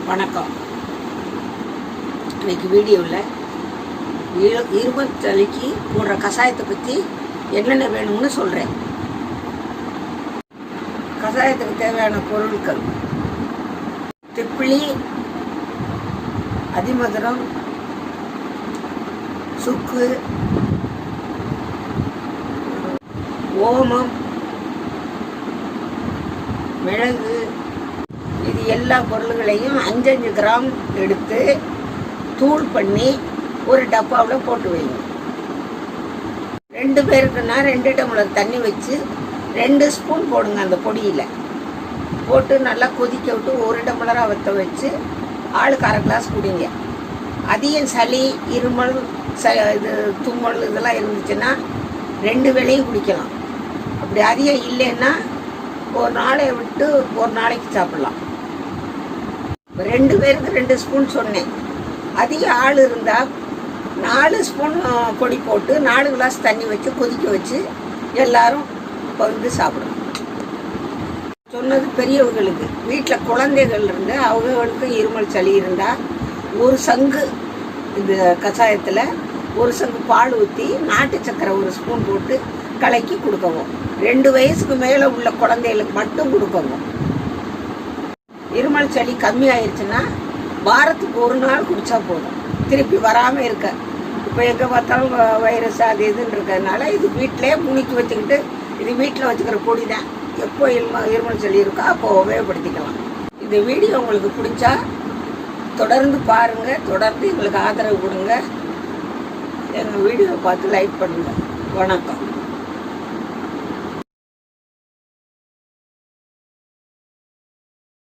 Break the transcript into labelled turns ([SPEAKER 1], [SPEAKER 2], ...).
[SPEAKER 1] வணக்கம். இன்னைக்கு வீடியோவில் இருமல் சளிக்கு போடுற கஷாயத்தை பற்றி என்னென்ன வேணும்னு சொல்கிறேன். கஷாயத்துக்கு தேவையான பொருட்கள்: திப்பிலி, அதிமதுரம், சுக்கு, ஓமம், மிளகு. இது எல்லா பொருள்களையும் 5 கிராம் எடுத்து தூள் பண்ணி ஒரு டப்பாவில் போட்டு வைங்க. 2 பேருக்குன்னா 2 டம்ளர் தண்ணி வச்சு 2 ஸ்பூன் போடுங்க. அந்த பொடியில் போட்டு நல்லா கொதிக்க விட்டு 1 டம்ளராக வற்ற வச்சு ஆளுக்கு 1/2 கிளாஸ் குடிங்க. அதிகம் சளி, இருமல், இது தும்மல் இதெல்லாம் இருந்துச்சுன்னா 2 வேளையும் குடிக்கலாம். அப்படி அதிகம் இல்லைன்னா ஒரு நாளை விட்டு ஒரு நாளைக்கு சாப்பிட்லாம். 2 பேருக்கு 2 ஸ்பூன் சொன்னேன். அதிக ஆள் இருந்தால் 4 ஸ்பூன் பொடி போட்டு 4 கிளாஸ் தண்ணி வச்சு கொதிக்க வச்சு எல்லாரும் பகிர்ந்து சாப்பிடணும். சொன்னது பெரியவர்களுக்கு. வீட்டில் குழந்தைகள் இருந்து அவங்களுக்கு இருமல் சளி இருந்தால் 1 சங்கு இந்த கஷாயத்தில் 1 சங்கு பால் ஊற்றி நாட்டு சக்கரை 1 ஸ்பூன் போட்டு கலக்கி கொடுக்கவும். 2 வயசுக்கு மேலே உள்ள குழந்தைகளுக்கு மட்டும் கொடுக்கவும். இருமல் சளி கம்மி ஆயிடுச்சுன்னா வாரத்துக்கு 1 நாள் குடித்தா போதும், திருப்பி வராமல் இருக்க. இப்போ எங்கே பார்த்தாலும் வைரஸ் அது இதுன்னு இருக்கிறதுனால இது வீட்டிலே முனிக்கி வச்சுக்கிட்டு, இது வீட்டில் வச்சுக்கிற பொடி தான். எப்போ இருமல் சளி இருக்கோ அப்போ உபயோகப்படுத்திக்கலாம். இந்த வீடியோ உங்களுக்கு பிடிச்சா தொடர்ந்து பாருங்கள், தொடர்ந்து எங்களுக்கு ஆதரவு கொடுங்க. எங்கள் வீடியோவை பார்த்து லைக் பண்ணுங்கள். வணக்கம்.